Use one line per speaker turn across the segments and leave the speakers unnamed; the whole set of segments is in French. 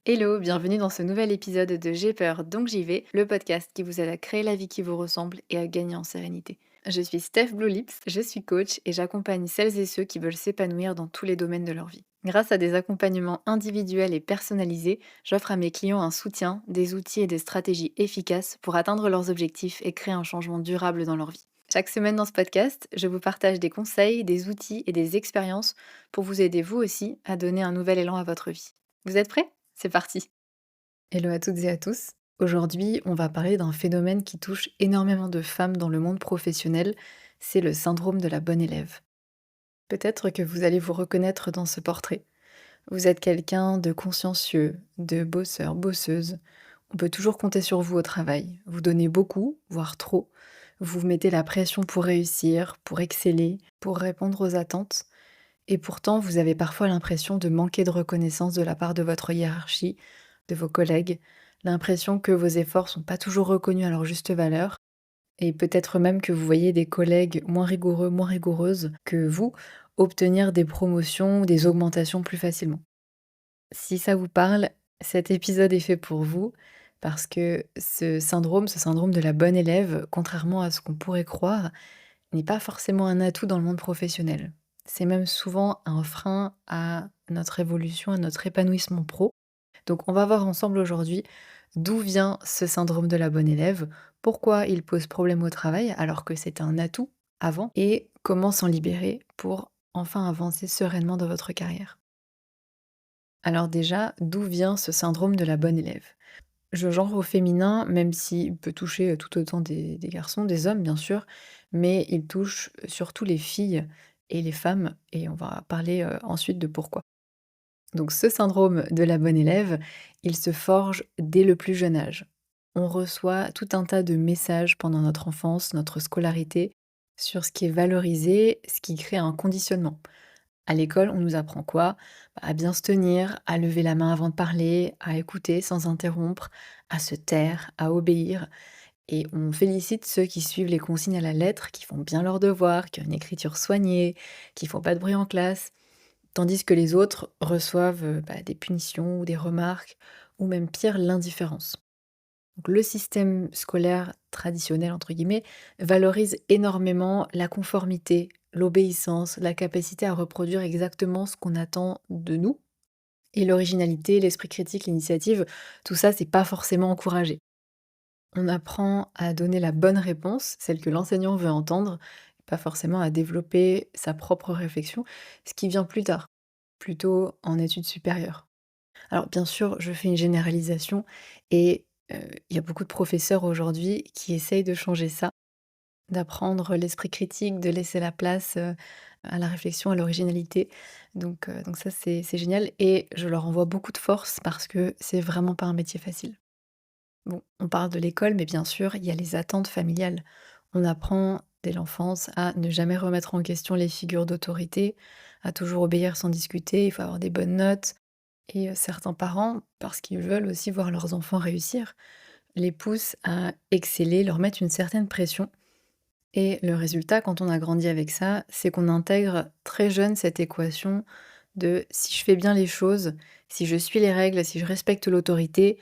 Hello, bienvenue dans ce nouvel épisode de J'ai peur, donc j'y vais, le podcast qui vous aide à créer la vie qui vous ressemble et à gagner en sérénité. Je suis Steph Blue Lips, je suis coach et j'accompagne celles et ceux qui veulent s'épanouir dans tous les domaines de leur vie. Grâce à des accompagnements individuels et personnalisés, j'offre à mes clients un soutien, des outils et des stratégies efficaces pour atteindre leurs objectifs et créer un changement durable dans leur vie. Chaque semaine dans ce podcast, je vous partage des conseils, des outils et des expériences pour vous aider vous aussi à donner un nouvel élan à votre vie. Vous êtes prêts? C'est parti. Hello à toutes et à tous. Aujourd'hui, on va parler d'un phénomène qui touche énormément de femmes dans le monde professionnel, c'est le syndrome de la bonne élève. Peut-être que vous allez vous reconnaître dans ce portrait. Vous êtes quelqu'un de consciencieux, de bosseur, bosseuse. On peut toujours compter sur vous au travail. Vous donnez beaucoup, voire trop. Vous mettez la pression pour réussir, pour exceller, pour répondre aux attentes. Et pourtant, vous avez parfois l'impression de manquer de reconnaissance de la part de votre hiérarchie, de vos collègues, l'impression que vos efforts sont pas toujours reconnus à leur juste valeur, et peut-être même que vous voyez des collègues moins rigoureux, moins rigoureuses que vous, obtenir des promotions ou des augmentations plus facilement. Si ça vous parle, cet épisode est fait pour vous, parce que ce syndrome de la bonne élève, contrairement à ce qu'on pourrait croire, n'est pas forcément un atout dans le monde professionnel. C'est même souvent un frein à notre évolution, à notre épanouissement pro. Donc on va voir ensemble aujourd'hui d'où vient ce syndrome de la bonne élève, pourquoi il pose problème au travail alors que c'est un atout avant, et comment s'en libérer pour enfin avancer sereinement dans votre carrière. Alors déjà, d'où vient ce syndrome de la bonne élève? Je genre au féminin, même s'il peut toucher tout autant des garçons, des hommes bien sûr, mais il touche surtout les filles et les femmes, et on va parler ensuite de pourquoi. Donc ce syndrome de la bonne élève, il se forge dès le plus jeune âge. On reçoit tout un tas de messages pendant notre enfance, notre scolarité, sur ce qui est valorisé, ce qui crée un conditionnement. À l'école, on nous apprend quoi? À bien se tenir, à lever la main avant de parler, à écouter sans interrompre, à se taire, à obéir. Et on félicite ceux qui suivent les consignes à la lettre, qui font bien leurs devoirs, qui ont une écriture soignée, qui font pas de bruit en classe. Tandis que les autres reçoivent des punitions ou des remarques, ou même pire, l'indifférence. Donc le système scolaire «traditionnel» entre guillemets, valorise énormément la conformité, l'obéissance, la capacité à reproduire exactement ce qu'on attend de nous, et l'originalité, l'esprit critique, l'initiative, tout ça, c'est pas forcément encouragé. On apprend à donner la bonne réponse, celle que l'enseignant veut entendre, pas forcément à développer sa propre réflexion, ce qui vient plus tard, plutôt en études supérieures. Alors bien sûr, je fais une généralisation, et il y a beaucoup de professeurs aujourd'hui qui essayent de changer ça, d'apprendre l'esprit critique, de laisser la place, à la réflexion, à l'originalité. Donc ça, c'est génial, et je leur envoie beaucoup de force parce que c'est vraiment pas un métier facile. Bon, on parle de l'école, mais bien sûr, il y a les attentes familiales. On apprend dès l'enfance à ne jamais remettre en question les figures d'autorité, à toujours obéir sans discuter, il faut avoir des bonnes notes. Et certains parents, parce qu'ils veulent aussi voir leurs enfants réussir, les poussent à exceller, leur mettent une certaine pression. Et le résultat, quand on a grandi avec ça, c'est qu'on intègre très jeune cette équation de si je fais bien les choses, si je suis les règles, si je respecte l'autorité,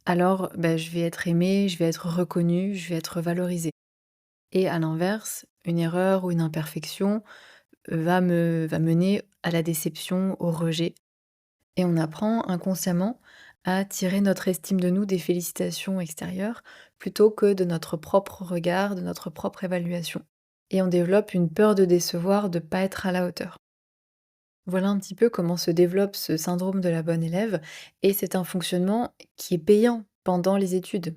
alors je vais être aimée, je vais être reconnue, je vais être valorisée. Et à l'inverse, une erreur ou une imperfection va mener à la déception, au rejet. Et on apprend inconsciemment à tirer notre estime de nous des félicitations extérieures plutôt que de notre propre regard, de notre propre évaluation. Et on développe une peur de décevoir, de pas être à la hauteur. Voilà un petit peu comment se développe ce syndrome de la bonne élève, et c'est un fonctionnement qui est payant pendant les études.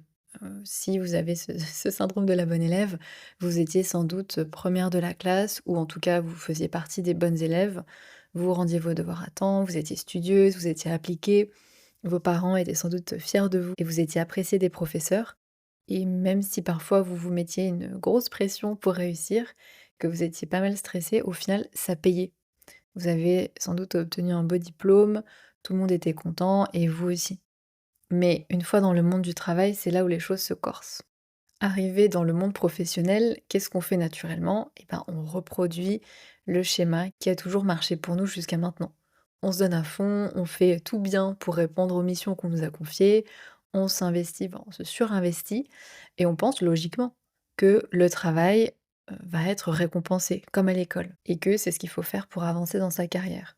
Si vous avez ce syndrome de la bonne élève, vous étiez sans doute première de la classe, ou en tout cas vous faisiez partie des bonnes élèves, vous rendiez vos devoirs à temps, vous étiez studieuse, vous étiez appliquée, vos parents étaient sans doute fiers de vous et vous étiez appréciée des professeurs, et même si parfois vous vous mettiez une grosse pression pour réussir, que vous étiez pas mal stressée, au final ça payait. Vous avez sans doute obtenu un beau diplôme, tout le monde était content et vous aussi. Mais une fois dans le monde du travail, c'est là où les choses se corsent. Arrivé dans le monde professionnel, qu'est-ce qu'on fait naturellement? Eh ben, on reproduit le schéma qui a toujours marché pour nous jusqu'à maintenant. On se donne à fond, on fait tout bien pour répondre aux missions qu'on nous a confiées, on s'investit, on se surinvestit et on pense logiquement que le travail, va être récompensé comme à l'école et que c'est ce qu'il faut faire pour avancer dans sa carrière.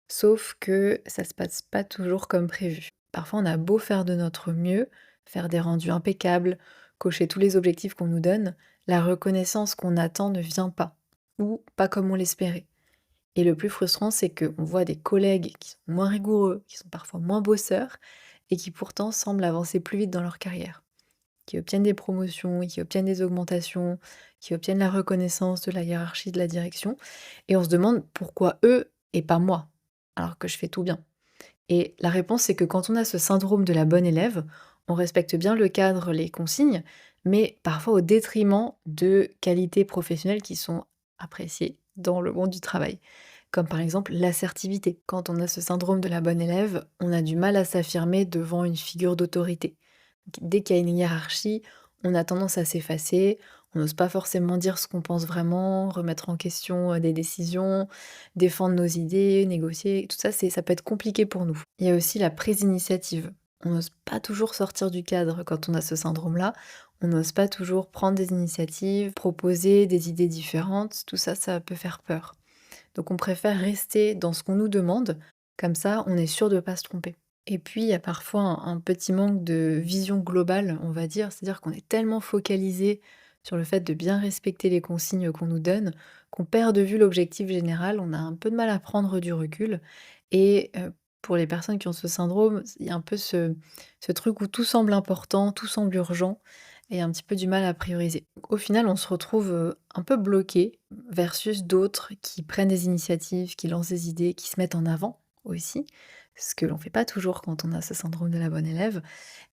Sauf que ça se passe pas toujours comme prévu. Parfois, on a beau faire de notre mieux, faire des rendus impeccables, cocher tous les objectifs qu'on nous donne, la reconnaissance qu'on attend ne vient pas, ou pas comme on l'espérait. Et le plus frustrant, c'est qu'on voit des collègues qui sont moins rigoureux, qui sont parfois moins bosseurs, et qui pourtant semblent avancer plus vite dans leur carrière, qui obtiennent des promotions, qui obtiennent des augmentations, qui obtiennent la reconnaissance de la hiérarchie, de la direction, et on se demande pourquoi eux et pas moi, alors que je fais tout bien. Et la réponse, c'est que quand on a ce syndrome de la bonne élève, on respecte bien le cadre, les consignes, mais parfois au détriment de qualités professionnelles qui sont appréciées dans le monde du travail. Comme par exemple l'assertivité. Quand on a ce syndrome de la bonne élève, on a du mal à s'affirmer devant une figure d'autorité. Dès qu'il y a une hiérarchie, on a tendance à s'effacer, on n'ose pas forcément dire ce qu'on pense vraiment, remettre en question des décisions, défendre nos idées, négocier, tout ça, ça peut être compliqué pour nous. Il y a aussi la prise d'initiative. On n'ose pas toujours sortir du cadre quand on a ce syndrome-là. On n'ose pas toujours prendre des initiatives, proposer des idées différentes. Tout ça, ça peut faire peur. Donc on préfère rester dans ce qu'on nous demande. Comme ça, on est sûr de ne pas se tromper. Et puis, il y a parfois un petit manque de vision globale, on va dire. C'est-à-dire qu'on est tellement focalisé sur le fait de bien respecter les consignes qu'on nous donne, qu'on perd de vue l'objectif général. On a un peu de mal à prendre du recul. Et pour les personnes qui ont ce syndrome, il y a un peu ce truc où tout semble important, tout semble urgent, et un petit peu du mal à prioriser. Au final, on se retrouve un peu bloqué versus d'autres qui prennent des initiatives, qui lancent des idées, qui se mettent en avant aussi, ce que l'on fait pas toujours quand on a ce syndrome de la bonne élève,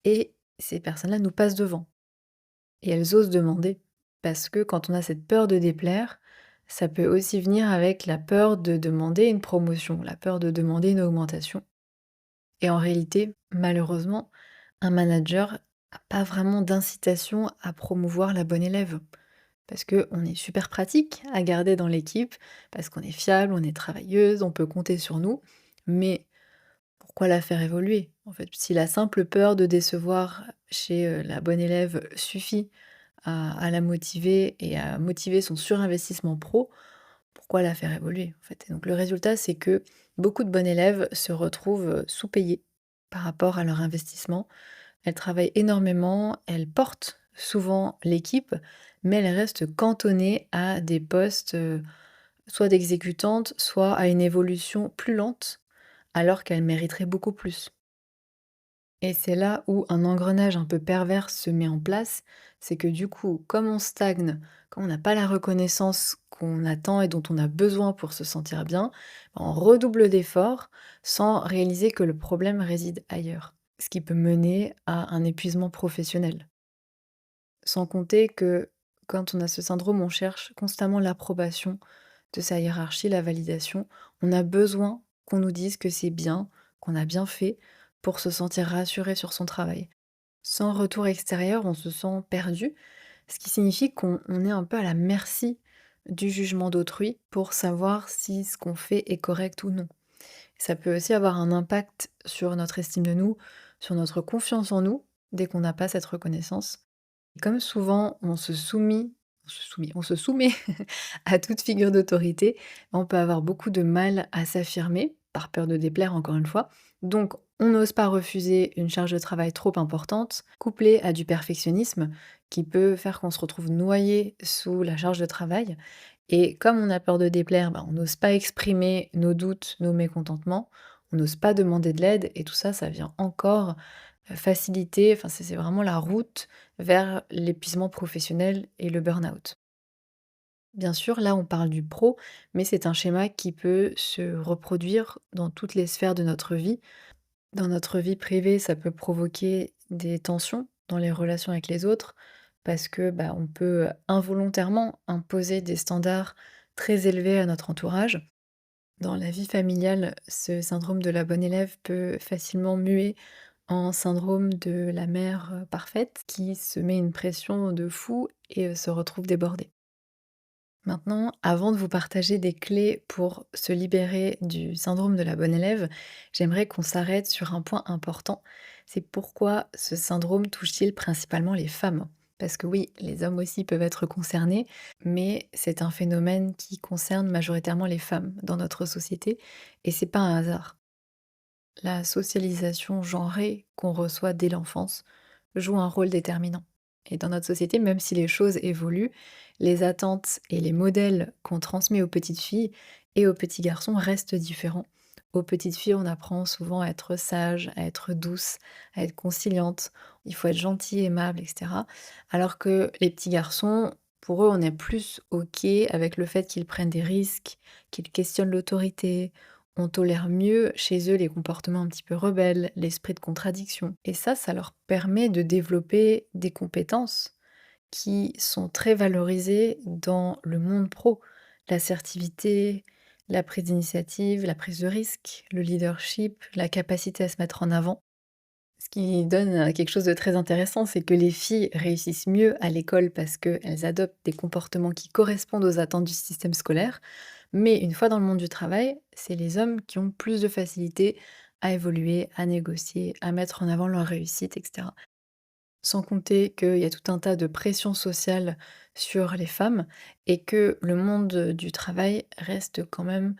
et ces personnes-là nous passent devant et elles osent demander. Parce que quand on a cette peur de déplaire, ça peut aussi venir avec la peur de demander une promotion, la peur de demander une augmentation. Et en réalité, malheureusement, un manager a pas vraiment d'incitation à promouvoir la bonne élève. Parce qu'on est super pratique à garder dans l'équipe, parce qu'on est fiable, on est travailleuse, on peut compter sur nous. Mais pourquoi la faire évoluer? En fait, si la simple peur de décevoir chez, la bonne élève suffit à la motiver et à motiver son surinvestissement pro, pourquoi la faire évoluer, en fait? Et donc le résultat, c'est que beaucoup de bonnes élèves se retrouvent, sous-payées par rapport à leur investissement. Elles travaillent énormément, elles portent souvent l'équipe, mais elles restent cantonnées à des postes, soit d'exécutantes, soit à une évolution plus lente, alors qu'elles mériteraient beaucoup plus. Et c'est là où un engrenage un peu pervers se met en place, c'est que du coup, comme on stagne, comme on n'a pas la reconnaissance qu'on attend et dont on a besoin pour se sentir bien, on redouble d'efforts sans réaliser que le problème réside ailleurs. Ce qui peut mener à un épuisement professionnel. Sans compter que quand on a ce syndrome, on cherche constamment l'approbation de sa hiérarchie, la validation. On a besoin qu'on nous dise que c'est bien, qu'on a bien fait pour se sentir rassuré sur son travail. Sans retour extérieur, on se sent perdu, ce qui signifie qu'on est un peu à la merci du jugement d'autrui pour savoir si ce qu'on fait est correct ou non. Ça peut aussi avoir un impact sur notre estime de nous, sur notre confiance en nous, dès qu'on n'a pas cette reconnaissance. Comme souvent, on se soumet à toute figure d'autorité, on peut avoir beaucoup de mal à s'affirmer, par peur de déplaire encore une fois. Donc, on n'ose pas refuser une charge de travail trop importante, couplée à du perfectionnisme, qui peut faire qu'on se retrouve noyé sous la charge de travail. Et comme on a peur de déplaire, on n'ose pas exprimer nos doutes, nos mécontentements, on n'ose pas demander de l'aide, et tout ça, ça vient encore faciliter, enfin c'est vraiment la route vers l'épuisement professionnel et le burn-out. Bien sûr, là on parle du pro, mais c'est un schéma qui peut se reproduire dans toutes les sphères de notre vie. Dans notre vie privée, ça peut provoquer des tensions dans les relations avec les autres, parce que on peut involontairement imposer des standards très élevés à notre entourage. Dans la vie familiale, ce syndrome de la bonne élève peut facilement muer en syndrome de la mère, parfaite qui se met une pression de fou et se retrouve débordée. Maintenant, avant de vous partager des clés pour se libérer du syndrome de la bonne élève, j'aimerais qu'on s'arrête sur un point important. C'est pourquoi ce syndrome touche-t-il principalement les femmes? Parce que oui, les hommes aussi peuvent être concernés, mais c'est un phénomène qui concerne majoritairement les femmes dans notre société, et c'est pas un hasard. La socialisation genrée qu'on reçoit dès l'enfance joue un rôle déterminant. Et dans notre société, même si les choses évoluent, les attentes et les modèles qu'on transmet aux petites filles et aux petits garçons restent différents. Aux petites filles, on apprend souvent à être sage, à être douce, à être conciliante. Il faut être gentil, aimable, etc. Alors que les petits garçons, pour eux, on est plus OK avec le fait qu'ils prennent des risques, qu'ils questionnent l'autorité. On tolère mieux chez eux les comportements un petit peu rebelles, l'esprit de contradiction. Et ça leur permet de développer des compétences qui sont très valorisées dans le monde pro. L'assertivité, la prise d'initiative, la prise de risque, le leadership, la capacité à se mettre en avant. Ce qui donne quelque chose de très intéressant, c'est que les filles réussissent mieux à l'école parce qu'elles adoptent des comportements qui correspondent aux attentes du système scolaire. Mais une fois dans le monde du travail, c'est les hommes qui ont plus de facilité à évoluer, à négocier, à mettre en avant leur réussite, etc. Sans compter qu'il y a tout un tas de pressions sociales sur les femmes et que le monde du travail reste quand même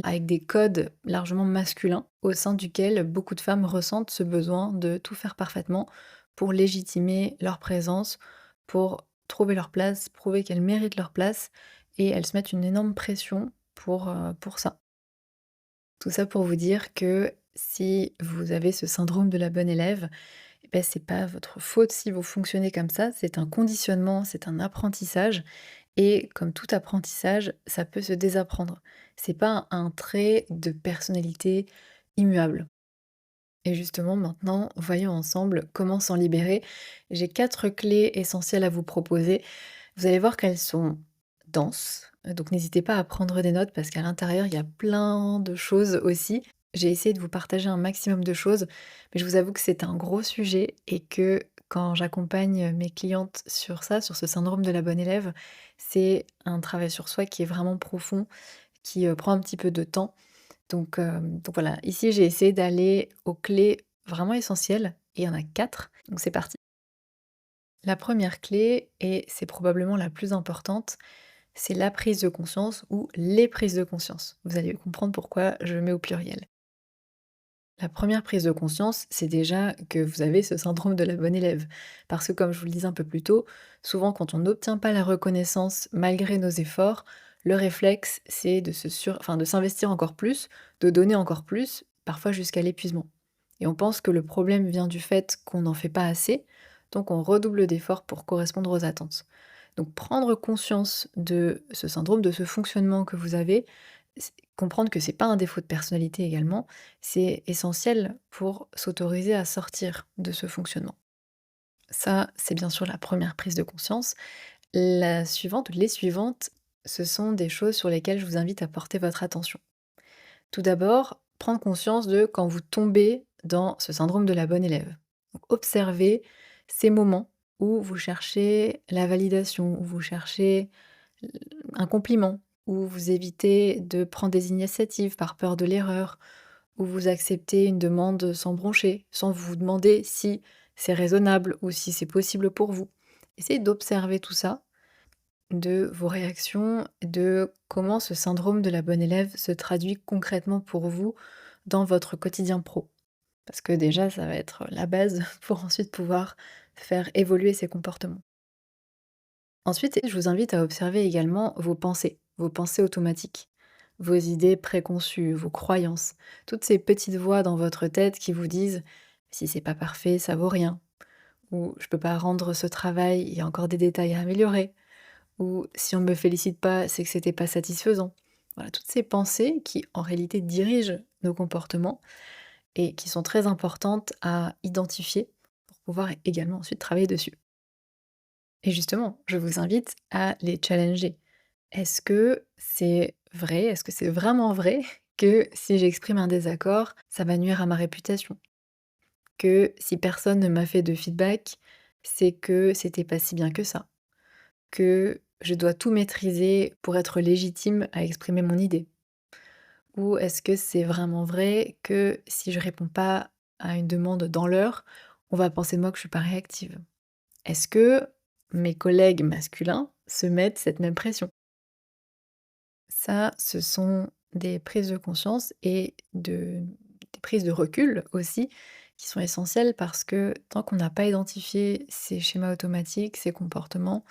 avec des codes largement masculins au sein duquel beaucoup de femmes ressentent ce besoin de tout faire parfaitement pour légitimer leur présence, pour trouver leur place, prouver qu'elles méritent leur place et elles se mettent une énorme pression pour ça. Tout ça pour vous dire que si vous avez ce syndrome de la bonne élève, eh beh, c'est pas votre faute si vous fonctionnez comme ça, c'est un conditionnement, c'est un apprentissage et comme tout apprentissage, ça peut se désapprendre. C'est pas un trait de personnalité immuable. Et justement, maintenant, voyons ensemble comment s'en libérer. J'ai 4 clés essentielles à vous proposer. Vous allez voir qu'elles sont denses, donc n'hésitez pas à prendre des notes parce qu'à l'intérieur, il y a plein de choses aussi. J'ai essayé de vous partager un maximum de choses, mais je vous avoue que c'est un gros sujet et que quand j'accompagne mes clientes sur ça, sur ce syndrome de la bonne élève, c'est un travail sur soi qui est vraiment profond, qui prend un petit peu de temps. Donc voilà, ici j'ai essayé d'aller aux clés vraiment essentielles et il y en a 4. Donc c'est parti. La première clé, et c'est probablement la plus importante, c'est la prise de conscience ou les prises de conscience. Vous allez comprendre pourquoi je mets au pluriel. La première prise de conscience, c'est déjà que vous avez ce syndrome de la bonne élève. Parce que comme je vous le disais un peu plus tôt, souvent quand on n'obtient pas la reconnaissance malgré nos efforts, le réflexe, c'est de s'investir encore plus, de donner encore plus, parfois jusqu'à l'épuisement. Et on pense que le problème vient du fait qu'on n'en fait pas assez, donc on redouble d'efforts pour correspondre aux attentes. Donc prendre conscience de ce syndrome, de ce fonctionnement que vous avez, comprendre que c'est pas un défaut de personnalité également, c'est essentiel pour s'autoriser à sortir de ce fonctionnement. Ça, c'est bien sûr la première prise de conscience. La suivante, les suivantes, ce sont des choses sur lesquelles je vous invite à porter votre attention. Tout d'abord, prendre conscience de quand vous tombez dans ce syndrome de la bonne élève. Donc, observez ces moments où vous cherchez la validation, où vous cherchez un compliment, où vous évitez de prendre des initiatives par peur de l'erreur, où vous acceptez une demande sans broncher, sans vous demander si c'est raisonnable ou si c'est possible pour vous. Essayez d'observer tout ça, de vos réactions, de comment ce syndrome de la bonne élève se traduit concrètement pour vous dans votre quotidien pro. Parce que déjà, ça va être la base pour ensuite pouvoir faire évoluer ces comportements. Ensuite, je vous invite à observer également vos pensées automatiques, vos idées préconçues, vos croyances, toutes ces petites voix dans votre tête qui vous disent si c'est pas parfait, ça vaut rien, ou je peux pas rendre ce travail, il y a encore des détails à améliorer, ou si on me félicite pas, c'est que c'était pas satisfaisant. Voilà, toutes ces pensées qui en réalité dirigent nos comportements et qui sont très importantes à identifier pour pouvoir également ensuite travailler dessus. Et justement, je vous invite à les challenger. Est-ce que c'est vrai? Est-ce que c'est vraiment vrai que si j'exprime un désaccord, ça va nuire à ma réputation? Que si personne ne m'a fait de feedback, c'est que c'était pas si bien que ça? Que je dois tout maîtriser pour être légitime à exprimer mon idée? Ou est-ce que c'est vraiment vrai que si je réponds pas à une demande dans l'heure, on va penser de moi que je suis pas réactive? Est-ce que mes collègues masculins se mettent cette même pression? Ça, ce sont des prises de conscience et des prises de recul aussi qui sont essentielles parce que tant qu'on n'a pas identifié ces schémas automatiques, ces comportements,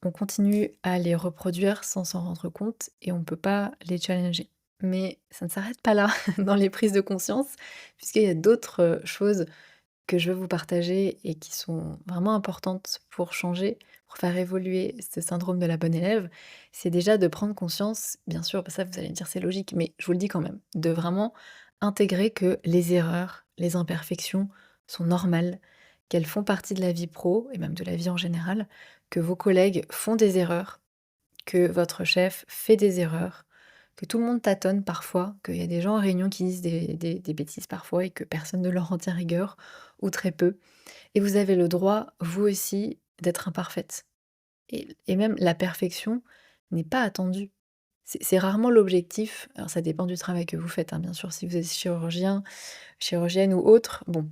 on continue à les reproduire sans s'en rendre compte et on ne peut pas les challenger. Mais ça ne s'arrête pas là dans les prises de conscience, puisqu'il y a d'autres choses que je veux vous partager et qui sont vraiment importantes pour changer, pour faire évoluer ce syndrome de la bonne élève, c'est déjà de prendre conscience, bien sûr, ça vous allez me dire c'est logique, mais je vous le dis quand même, de vraiment intégrer que les erreurs, les imperfections sont normales, qu'elles font partie de la vie pro et même de la vie en général, que vos collègues font des erreurs, que votre chef fait des erreurs, que tout le monde tâtonne parfois, qu'il y a des gens en réunion qui disent des bêtises parfois et que personne ne leur en tient rigueur, ou très peu. Et vous avez le droit, vous aussi, d'être imparfaite. Et même la perfection n'est pas attendue. C'est rarement l'objectif. Alors ça dépend du travail que vous faites, hein, bien sûr, si vous êtes chirurgien, chirurgienne ou autre, bon.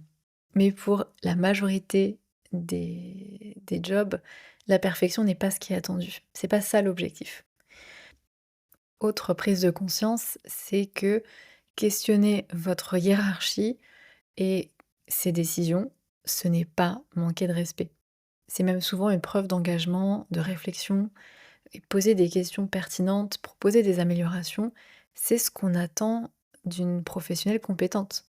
Mais pour la majorité des jobs, la perfection n'est pas ce qui est attendu. C'est pas ça l'objectif. Autre prise de conscience, c'est que questionner votre hiérarchie et ses décisions, ce n'est pas manquer de respect. C'est même souvent une preuve d'engagement, de réflexion, et poser des questions pertinentes, proposer des améliorations, c'est ce qu'on attend d'une professionnelle compétente.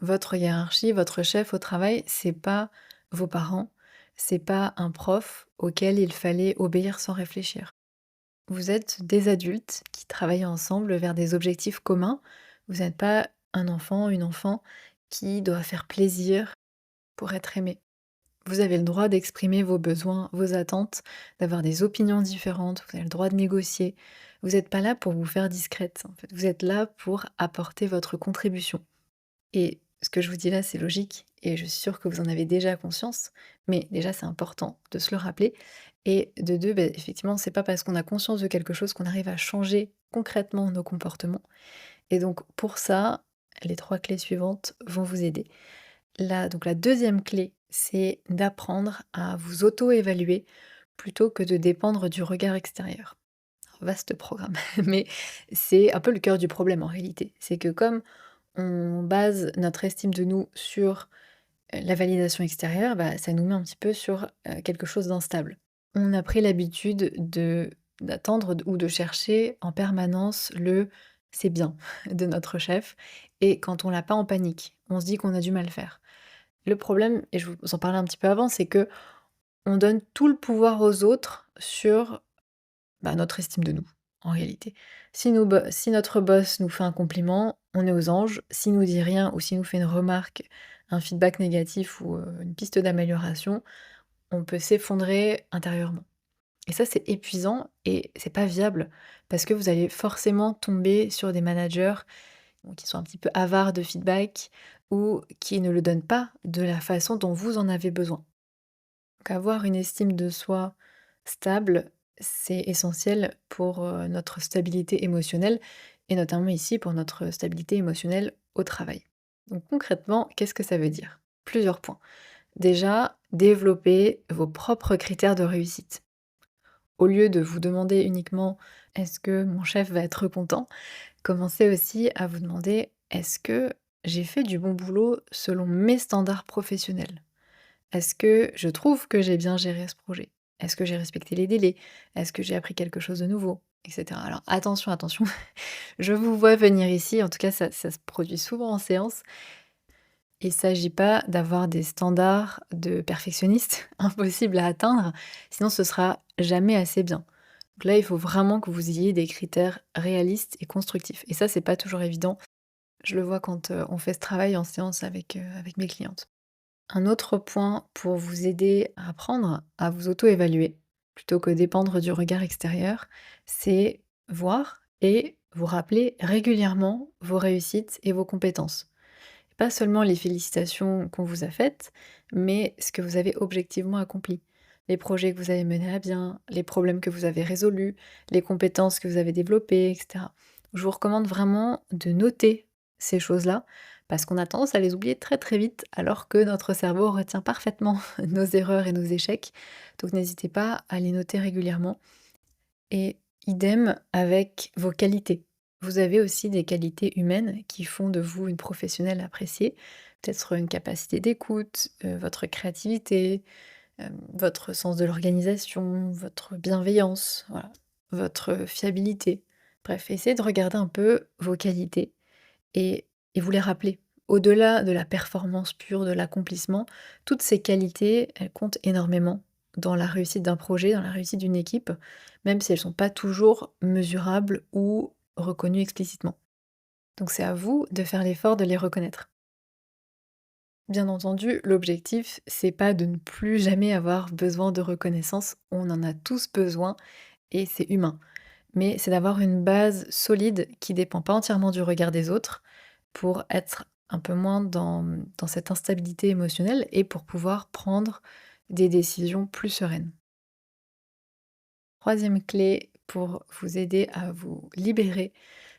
Votre hiérarchie, votre chef au travail, c'est pas vos parents, c'est pas un prof auquel il fallait obéir sans réfléchir. Vous êtes des adultes qui travaillent ensemble vers des objectifs communs. Vous n'êtes pas un enfant, une enfant qui doit faire plaisir pour être aimé. Vous avez le droit d'exprimer vos besoins, vos attentes, d'avoir des opinions différentes, vous avez le droit de négocier. Vous n'êtes pas là pour vous faire discrète, en fait. Vous êtes là pour apporter votre contribution. Et ce que je vous dis là, c'est logique et je suis sûre que vous en avez déjà conscience, mais déjà, c'est important de se le rappeler et de 2, effectivement, c'est pas parce qu'on a conscience de quelque chose qu'on arrive à changer concrètement nos comportements et donc pour ça, les 3 clés suivantes vont vous aider. La deuxième clé, c'est d'apprendre à vous auto-évaluer plutôt que de dépendre du regard extérieur. Vaste programme, mais c'est un peu le cœur du problème en réalité. C'est que comme on base notre estime de nous sur, la validation extérieure, ça nous met un petit peu sur, quelque chose d'instable. On a pris l'habitude d'attendre ou de chercher en permanence le «c'est bien» de notre chef et quand on l'a pas, on panique. On se dit qu'on a du mal faire. Le problème, et je vous en parlais un petit peu avant, c'est que on donne tout le pouvoir aux autres sur notre estime de nous, en réalité. Si notre boss nous fait un compliment, on est aux anges. S'il nous dit rien ou s'il nous fait une remarque, un feedback négatif ou, une piste d'amélioration, on peut s'effondrer intérieurement. Et ça, c'est épuisant et c'est pas viable parce que vous allez forcément tomber sur des managers qui sont un petit peu avares de feedback ou qui ne le donnent pas de la façon dont vous en avez besoin. Donc avoir une estime de soi stable, c'est essentiel pour, notre stabilité émotionnelle et notamment ici pour notre stabilité émotionnelle au travail. Donc concrètement, qu'est-ce que ça veut dire? Plusieurs points. Déjà, développer vos propres critères de réussite. Au lieu de vous demander uniquement: «Est-ce que mon chef va être content?», commencez aussi à vous demander: «Est-ce que j'ai fait du bon boulot selon mes standards professionnels?» Est-ce que je trouve que j'ai bien géré ce projet? Est-ce que j'ai respecté les délais? Est-ce que j'ai appris quelque chose de nouveau? Et cetera. Alors attention, attention, je vous vois venir ici, en tout cas ça se produit souvent en séance. Il s'agit pas d'avoir des standards de perfectionniste impossibles à atteindre, sinon ce sera jamais assez bien. Donc là, il faut vraiment que vous ayez des critères réalistes et constructifs et ça, c'est pas toujours évident. Je le vois quand, on fait ce travail en séance avec mes clientes. Un autre point pour vous aider à apprendre à vous auto-évaluer, plutôt que dépendre du regard extérieur, c'est voir et vous rappeler régulièrement vos réussites et vos compétences. Pas seulement les félicitations qu'on vous a faites, mais ce que vous avez objectivement accompli. les projets que vous avez menés à bien, les problèmes que vous avez résolus, les compétences que vous avez développées, et cetera. Je vous recommande vraiment de noter ces choses-là, parce qu'on a tendance à les oublier très, très vite, alors que notre cerveau retient parfaitement nos erreurs et nos échecs. Donc n'hésitez pas à les noter régulièrement et idem avec vos qualités. Vous avez aussi des qualités humaines qui font de vous une professionnelle appréciée. Peut-être une capacité d'écoute, votre créativité, votre sens de l'organisation, votre bienveillance, voilà, votre fiabilité. Bref, essayez de regarder un peu vos qualités et vous les rappeler. Au-delà de la performance pure, de l'accomplissement, toutes ces qualités, elles comptent énormément dans la réussite d'un projet, dans la réussite d'une équipe, même si elles ne sont pas toujours mesurables ou reconnues explicitement. Donc c'est à vous de faire l'effort de les reconnaître. Bien entendu, l'objectif, c'est pas de ne plus jamais avoir besoin de reconnaissance, on en a tous besoin et c'est humain. Mais c'est d'avoir une base solide qui dépend pas entièrement du regard des autres pour être un peu moins dans cette instabilité émotionnelle et pour pouvoir prendre des décisions plus sereines. Troisième clé pour vous aider à vous libérer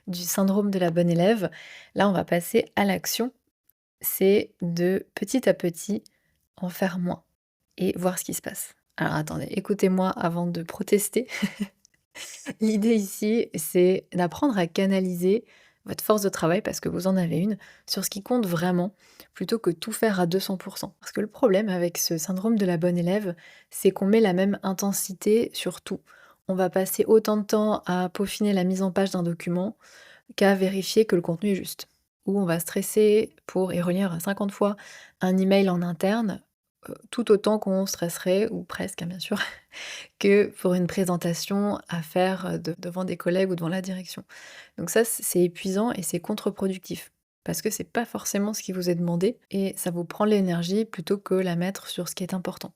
du syndrome de la bonne élève, là on va passer à l'action, c'est de petit à petit en faire moins et voir ce qui se passe. Alors attendez, écoutez-moi avant de protester. L'idée ici, c'est d'apprendre à canaliser votre force de travail, parce que vous en avez une, sur ce qui compte vraiment, plutôt que tout faire à 200%. Parce que le problème avec ce syndrome de la bonne élève, c'est qu'on met la même intensité sur tout. On va passer autant de temps à peaufiner la mise en page d'un document qu'à vérifier que le contenu est juste. Ou on va stresser pour y relire 50 fois un email en interne, tout autant qu'on stresserait, ou presque hein, bien sûr, que pour une présentation à faire, devant des collègues ou devant la direction. Donc ça, c'est épuisant et c'est contre-productif. Parce que c'est pas forcément ce qui vous est demandé et ça vous prend l'énergie plutôt que la mettre sur ce qui est important.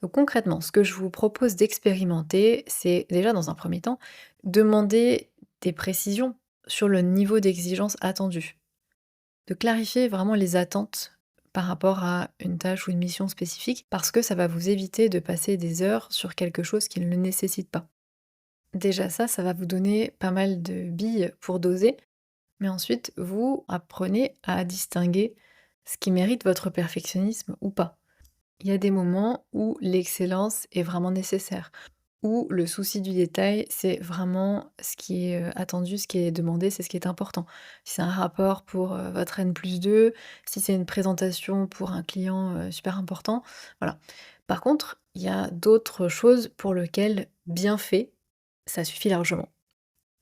Donc concrètement, ce que je vous propose d'expérimenter, c'est déjà dans un premier temps, demander des précisions sur le niveau d'exigence attendu. De clarifier vraiment les attentes par rapport à une tâche ou une mission spécifique, parce que ça va vous éviter de passer des heures sur quelque chose qui ne le nécessite pas. Déjà ça va vous donner pas mal de billes pour doser, mais ensuite vous apprenez à distinguer ce qui mérite votre perfectionnisme ou pas. Il y a des moments où l'excellence est vraiment nécessaire, où le souci du détail, c'est vraiment ce qui est, attendu, ce qui est demandé, c'est ce qui est important. Si c'est un rapport pour, votre N+2, si c'est une présentation pour un client, super important, voilà. Par contre, il y a d'autres choses pour lesquelles bien fait, ça suffit largement.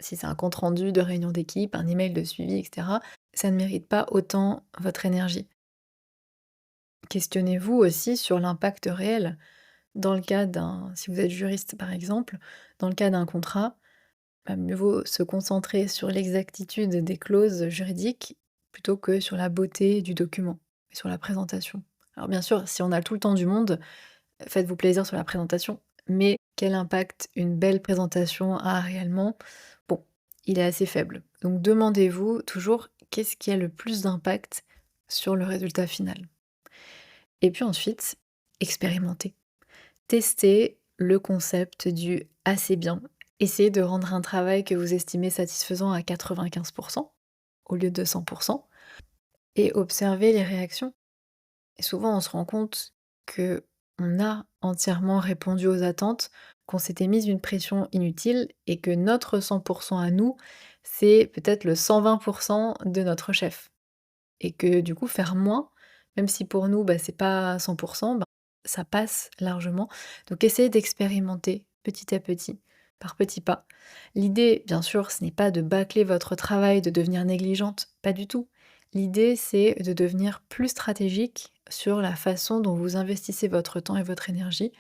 Si c'est un compte rendu de réunion d'équipe, un email de suivi et cetera, ça ne mérite pas autant votre énergie. Questionnez-vous aussi sur l'impact réel. Dans le cas d'un si vous êtes juriste par exemple, dans le cas d'un contrat, bah, mieux vaut se concentrer sur l'exactitude des clauses juridiques plutôt que sur la beauté du document et sur la présentation. Alors bien sûr, si on a tout le temps du monde, faites-vous plaisir sur la présentation, mais quel impact une belle présentation a réellement? Bon, il est assez faible. Donc demandez-vous toujours qu'est-ce qui a le plus d'impact sur le résultat final? Et puis ensuite, expérimentez. Testez le concept du «assez bien». Essayez de rendre un travail que vous estimez satisfaisant à 95 au lieu de 100 et observez les réactions. Et souvent, on se rend compte que on a entièrement répondu aux attentes, qu'on s'était mise une pression inutile et que notre 100 à nous, c'est peut-être le 120 de notre chef. Et que du coup, faire moins, même si pour nous, bah, c'est pas 100 bah, ça passe largement. Donc essayez d'expérimenter petit à petit, par petits pas. L'idée, bien sûr, ce n'est pas de bâcler votre travail, de devenir négligente, pas du tout. L'idée, c'est de devenir plus stratégique sur la façon dont vous investissez votre temps et votre énergie.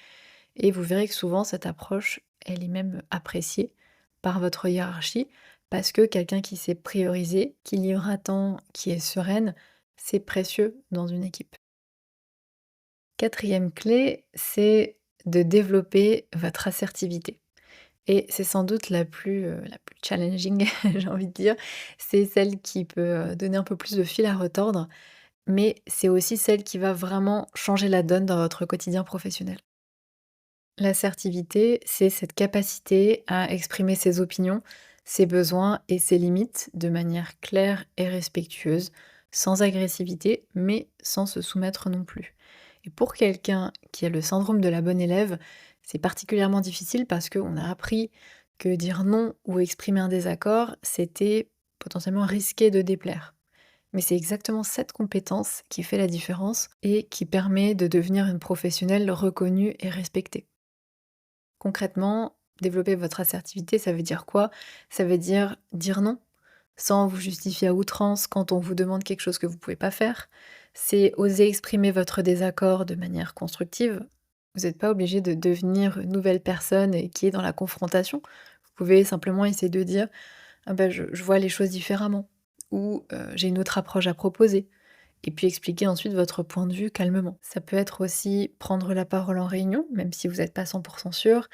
Et vous verrez que souvent, cette approche, elle est même appréciée par votre hiérarchie, parce que quelqu'un qui sait prioriser, qui livre à temps, qui est sereine, c'est précieux dans une équipe. Quatrième clé, c'est de développer votre assertivité. Et c'est sans doute la plus challenging, j'ai envie de dire. C'est celle qui peut donner un peu plus de fil à retordre, mais c'est aussi celle qui va vraiment changer la donne dans votre quotidien professionnel. L'assertivité, c'est cette capacité à exprimer ses opinions, ses besoins et ses limites de manière claire et respectueuse, sans agressivité, mais sans se soumettre non plus. Et pour quelqu'un qui a le syndrome de la bonne élève, c'est particulièrement difficile parce qu'on a appris que dire non ou exprimer un désaccord, c'était potentiellement risqué de déplaire. Mais c'est exactement cette compétence qui fait la différence et qui permet de devenir une professionnelle reconnue et respectée. Concrètement, développer votre assertivité, ça veut dire quoi? Ça veut dire non, sans vous justifier à outrance quand on vous demande quelque chose que vous pouvez pas faire. C'est oser exprimer votre désaccord de manière constructive. Vous n'êtes pas obligé de devenir une nouvelle personne et qui est dans la confrontation. Vous pouvez simplement essayer de dire: «Ah bah, je vois les choses différemment» ou «J'ai une autre approche à proposer». Et puis expliquer ensuite votre point de vue calmement. Ça peut être aussi prendre la parole en réunion, même si vous n'êtes pas 100% sûr,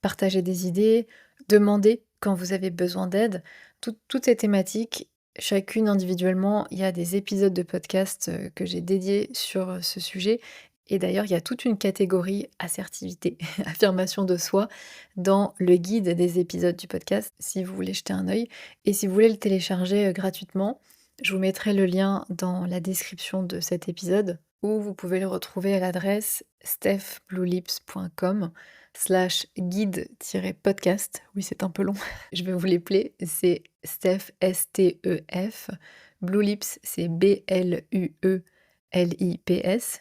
partager des idées, demander quand vous avez besoin d'aide. Toutes ces thématiques, chacune individuellement, il y a des épisodes de podcast que j'ai dédiés sur ce sujet. Et d'ailleurs, il y a toute une catégorie assertivité, affirmation de soi, dans le guide des épisodes du podcast, si vous voulez jeter un œil. Et si vous voulez le télécharger gratuitement, je vous mettrai le lien dans la description de cet épisode, ou vous pouvez le retrouver à l'adresse stephbluelips.com/guide-podcast. Oui, c'est un peu long. Je vais vous l'épeler. C'est Steph, S-T-E-F. Blue Lips, c'est B-L-U-E-L-I-P-S,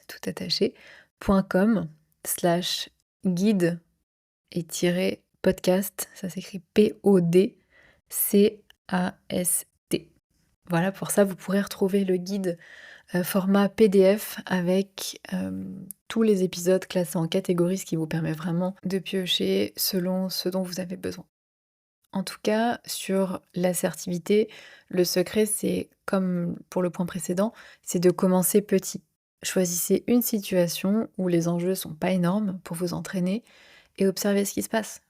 tout attaché, .com slash guide et tiret podcast. Ça s'écrit P-O-D-C-A-S-T. Voilà, pour ça, vous pourrez retrouver le guide format PDF avec tous les épisodes classés en catégories, ce qui vous permet vraiment de piocher selon ce dont vous avez besoin. En tout cas, sur l'assertivité, le secret, c'est comme pour le point précédent, c'est de commencer petit. Choisissez une situation où les enjeux sont pas énormes pour vous entraîner et observez ce qui se passe.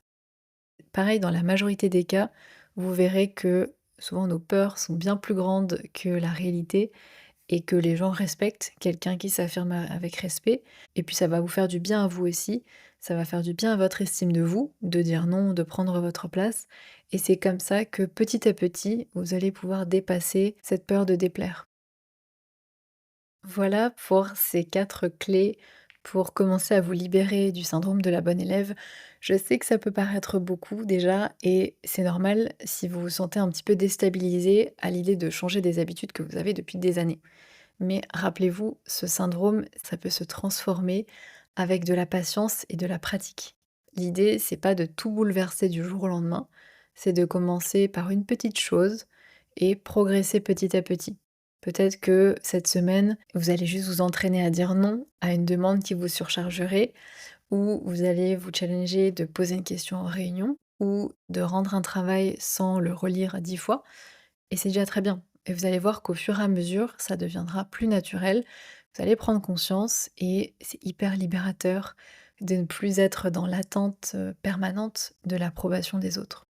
Pareil, dans la majorité des cas, vous verrez que souvent nos peurs sont bien plus grandes que la réalité et que les gens respectent quelqu'un qui s'affirme avec respect. Et puis ça va vous faire du bien à vous aussi, ça va faire du bien à votre estime de vous, de dire non, de prendre votre place. Et c'est comme ça que petit à petit, vous allez pouvoir dépasser cette peur de déplaire. Voilà pour ces 4 clés pour commencer à vous libérer du syndrome de la bonne élève. Je sais que ça peut paraître beaucoup déjà et c'est normal si vous vous sentez un petit peu déstabilisé à l'idée de changer des habitudes que vous avez depuis des années. Mais rappelez-vous, ce syndrome, ça peut se transformer avec de la patience et de la pratique. L'idée, c'est pas de tout bouleverser du jour au lendemain, c'est de commencer par une petite chose et progresser petit à petit. Peut-être que cette semaine, vous allez juste vous entraîner à dire non à une demande qui vous surchargerait, ou vous allez vous challenger de poser une question en réunion, ou de rendre un travail sans le relire 10 fois. Et c'est déjà très bien. Et vous allez voir qu'au fur et à mesure, ça deviendra plus naturel. Vous allez prendre conscience et c'est hyper libérateur de ne plus être dans l'attente permanente de l'approbation des autres.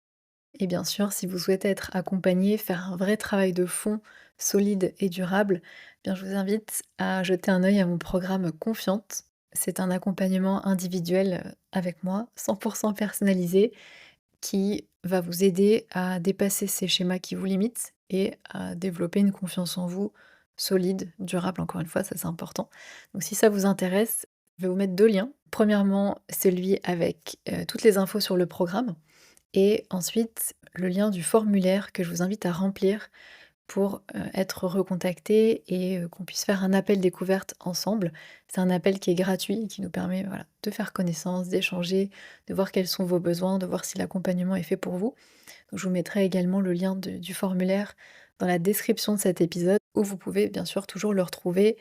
Et bien sûr, si vous souhaitez être accompagné, faire un vrai travail de fond solide et durable, eh bien je vous invite à jeter un œil à mon programme Confiante. C'est un accompagnement individuel avec moi, 100% personnalisé, qui va vous aider à dépasser ces schémas qui vous limitent et à développer une confiance en vous solide, durable, encore une fois, ça c'est important. Donc si ça vous intéresse, je vais vous mettre 2 liens. Premièrement, celui avec, toutes les infos sur le programme et ensuite le lien du formulaire que je vous invite à remplir pour, être recontacté et qu'on puisse faire un appel découverte ensemble. C'est un appel qui est gratuit et qui nous permet, voilà, de faire connaissance, d'échanger, de voir quels sont vos besoins, de voir si l'accompagnement est fait pour vous. Donc je vous mettrai également le lien du formulaire dans la description de cet épisode où vous pouvez bien sûr toujours le retrouver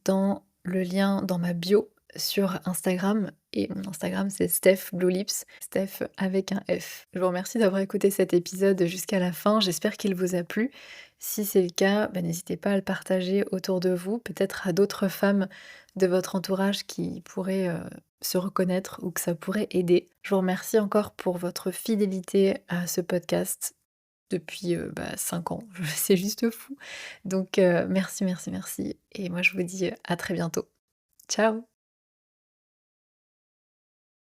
dans le lien dans ma bio sur Instagram et mon Instagram c'est Steph Blue Lips, Steph avec un F. Je vous remercie d'avoir écouté cet épisode jusqu'à la fin, j'espère qu'il vous a plu. Si c'est le cas, bah, n'hésitez pas à le partager autour de vous, peut-être à d'autres femmes de votre entourage qui pourraient se reconnaître ou que ça pourrait aider. Je vous remercie encore pour votre fidélité à ce podcast depuis 5 ans, c'est juste fou. Donc merci, merci, merci et moi je vous dis à très bientôt. Ciao!